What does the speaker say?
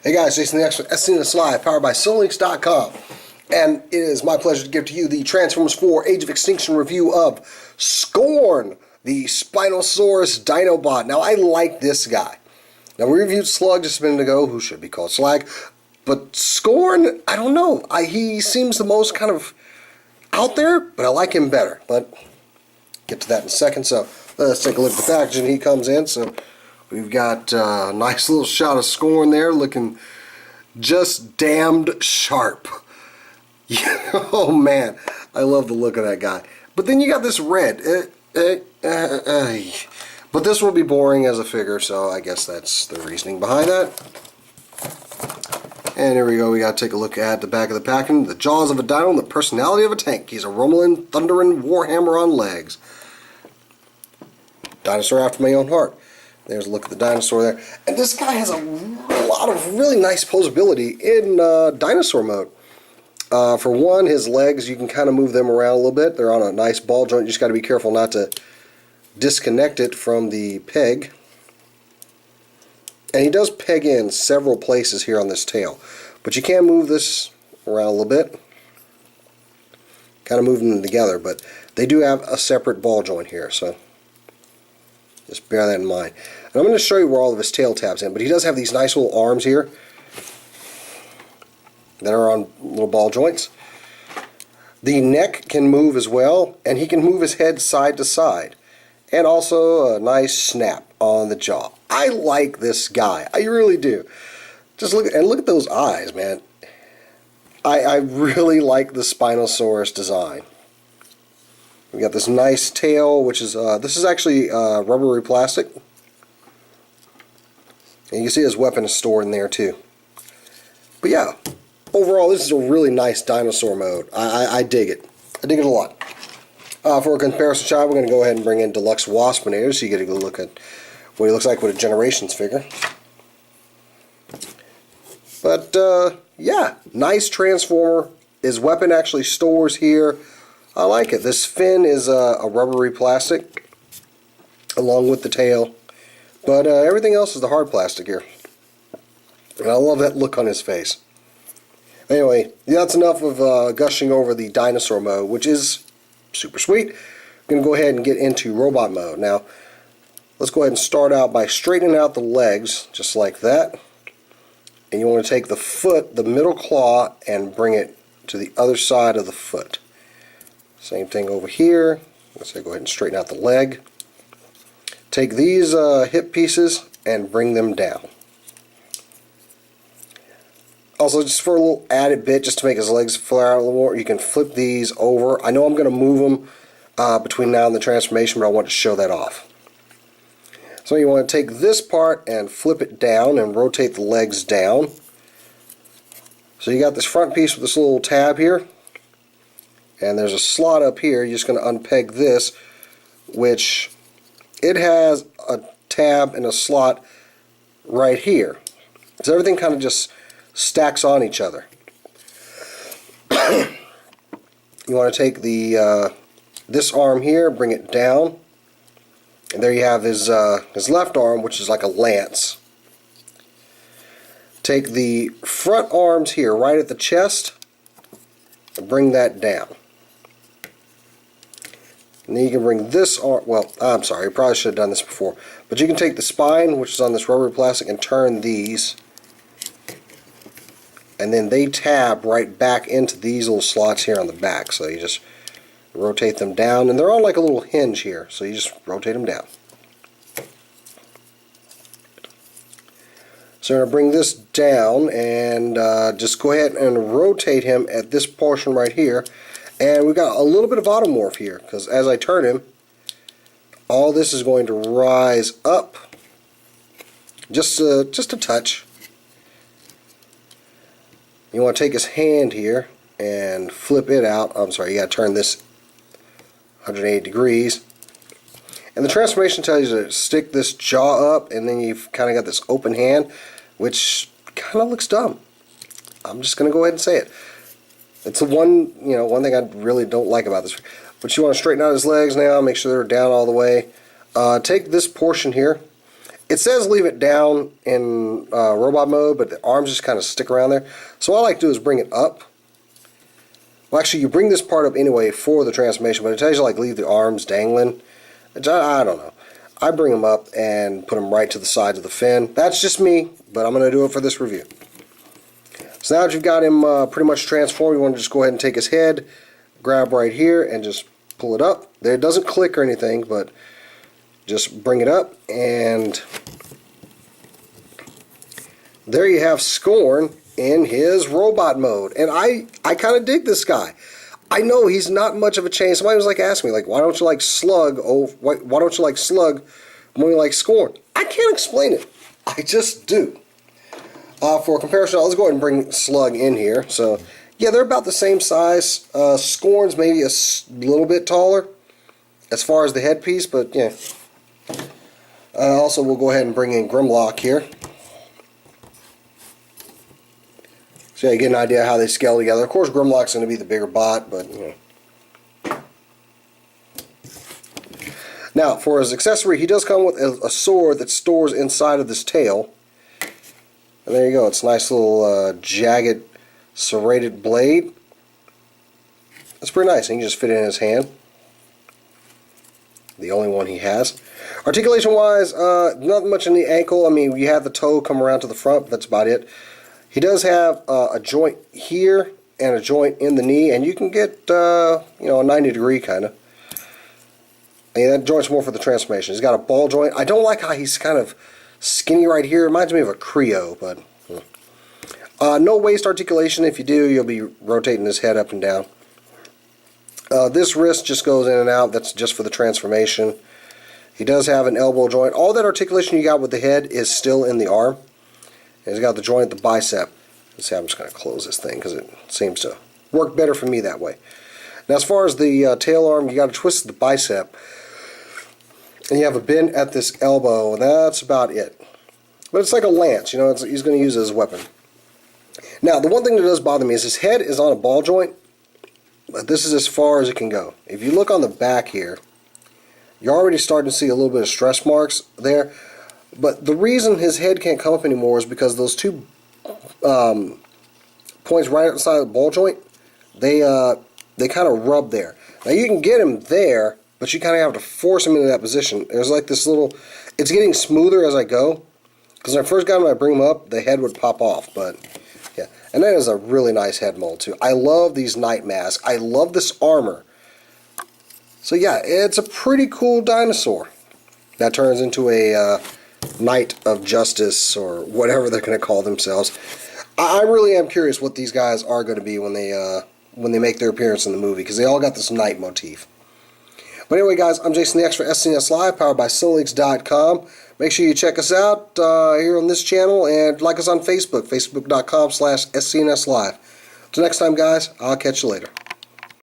Hey guys, Jason the Expert, SCNS Live, powered by Solinks.com. And it is my pleasure to give to you the Transformers 4 Age of Extinction review of Scorn, the Spinosaurus Dinobot. Now, I like this guy. Now, we reviewed Slug just a minute ago, who should be called Slag. But Scorn, I don't know. He seems the most kind of out there, but I like him better. But get to that in a second. So, let's take a look at the packaging he comes in. So, we've got a nice little shot of Scorn there, looking just damned sharp. Oh man, I love the look of that guy. But then you got this red. But this will be boring as a figure, so I guess that's the reasoning behind that. And here we go, we got to take a look at the back of the packaging. The jaws of a dino and the personality of a tank. He's a rumbling, thundering warhammer on legs. Dinosaur after my own heart. There's a look at the dinosaur there. And this guy has a lot of really nice posability in dinosaur mode. For one, his legs, you can kind of move them around a little bit. They're on a nice ball joint. You just got to be careful not to disconnect it from the peg. And he does peg in several places here on this tail. But you can move this around a little bit. Kind of moving them together. But they do have a separate ball joint here. So just bear that in mind. And I'm going to show you where all of his tail tabs in. But he does have these nice little arms here that are on little ball joints. The neck can move as well, and he can move his head side to side. And also a nice snap on the jaw. I like this guy. I really do. Just look at those eyes, man. I really like the Spinosaurus design. We got this nice tail, which is this is actually rubbery plastic. And you can see his weapon is stored in there too. But yeah, overall, this is a really nice dinosaur mode. I dig it. I dig it a lot. For a comparison shot, we're going to go ahead and bring in Deluxe Waspinator so you get a good look at what he looks like with a Generations figure. But yeah, nice Transformer. His weapon actually stores here. I like it. This fin is a rubbery plastic along with the tail. But everything else is the hard plastic here. And I love that look on his face. Anyway, that's enough of gushing over the dinosaur mode, which is super sweet. I'm going to go ahead and get into robot mode. Now, let's go ahead and start out by straightening out the legs, just like that. And you want to take the foot, the middle claw, and bring it to the other side of the foot. Same thing over here. Let's go ahead and straighten out the leg. Take these hip pieces and bring them down. Also, just for a little added bit, just to make his legs flare out a little more, you can flip these over. I know I'm going to move them between now and the transformation, but I want to show that off. So you want to take this part and flip it down and rotate the legs down. So you got this front piece with this little tab here. And there's a slot up here. You're just going to unpeg this, which it has a tab and a slot right here. So everything kind of just stacks on each other. You want to take the this arm here, bring it down, and there you have his left arm, which is like a lance. Take the front arms here, right at the chest, and bring that down. And then you can bring this arm, well, I'm sorry, I probably should have done this before, but you can take the spine, which is on this rubber plastic, and turn these, and then they tab right back into these little slots here on the back. So you just rotate them down, and they're on like a little hinge here, so you just rotate them down. So I'm going to bring this down and just go ahead and rotate him at this portion right here. And we've got a little bit of automorph here, because as I turn him, all this is going to rise up just a touch. You want to take his hand here and flip it out. I'm sorry, you got to turn this 180 degrees. And the transformation tells you to stick this jaw up, and then you've kind of got this open hand, which kind of looks dumb. I'm just going to go ahead and say it. It's the one thing I really don't like about this. But you want to straighten out his legs now, make sure they're down all the way. Take this portion here It says leave it down in robot mode, but the arms just kind of stick around there. So all I like to do is bring it up. Well, actually, you bring this part up anyway for the transformation, but it tells you like leave the arms dangling. I don't know. I bring them up and put them right to the sides of the fin. That's just me, but I'm going to do it for this review. So now that you've got him pretty much transformed, you want to just go ahead and take his head, grab right here, and just pull it up. There, it doesn't click or anything, but just bring it up, and there you have Scorn in his robot mode. And I kind of dig this guy. I know he's not much of a change. Somebody was like asking me, like, why don't you like Slug? Oh, why don't you like Slug more like Scorn? I can't explain it. I just do. For comparison, let's go ahead and bring Slug in here. So, yeah, they're about the same size. Scorn's maybe a little bit taller as far as the headpiece, but yeah. Also, we'll go ahead and bring in Grimlock here. So yeah, you get an idea how they scale together. Of course, Grimlock's going to be the bigger bot, but you know. Now, for his accessory, he does come with a sword that stores inside of this tail. And there you go. It's a nice little jagged, serrated blade. That's pretty nice. He can just fit it in his hand. The only one he has. Articulation-wise, not much in the ankle. I mean, you have the toe come around to the front, but that's about it. He does have a joint here and a joint in the knee, and you can get, you know, a 90-degree kind of. And that joint's more for the transformation. He's got a ball joint. I don't like how he's kind of skinny right here. It reminds me of a Creo, but no waist articulation. If you do, you'll be rotating his head up and down. This wrist just goes in and out. That's just for the transformation. He does have an elbow joint. All that articulation you got with the head is still in the arm. And he's got the joint at the bicep. Let's see, I'm just going to close this thing because it seems to work better for me that way. Now, as far as the tail arm, you got to twist the bicep. And you have a bend at this elbow, and that's about it. But it's like a lance, you know, he's going to use it as a weapon. Now, the one thing that does bother me is his head is on a ball joint, but this is as far as it can go. If you look on the back here, you're already starting to see a little bit of stress marks there. But the reason his head can't come up anymore is because those two points right outside the ball joint, they kind of rub there. Now you can get him there, but you kind of have to force him into that position. There's like this little, it's getting smoother as I go. Because when I first got him, I bring him up, the head would pop off. But yeah, and that is a really nice head mold too. I love these night masks. I love this armor. So yeah, it's a pretty cool dinosaur that turns into a Knight of Justice or whatever they're going to call themselves. I really am curious what these guys are going to be when they make their appearance in the movie, because they all got this knight motif. But anyway, guys, I'm Jason the X for SCNS Live, powered by Soleaks.com. Make sure you check us out here on this channel and like us on Facebook, facebook.com/SCNS Live. Until next time, guys, I'll catch you later.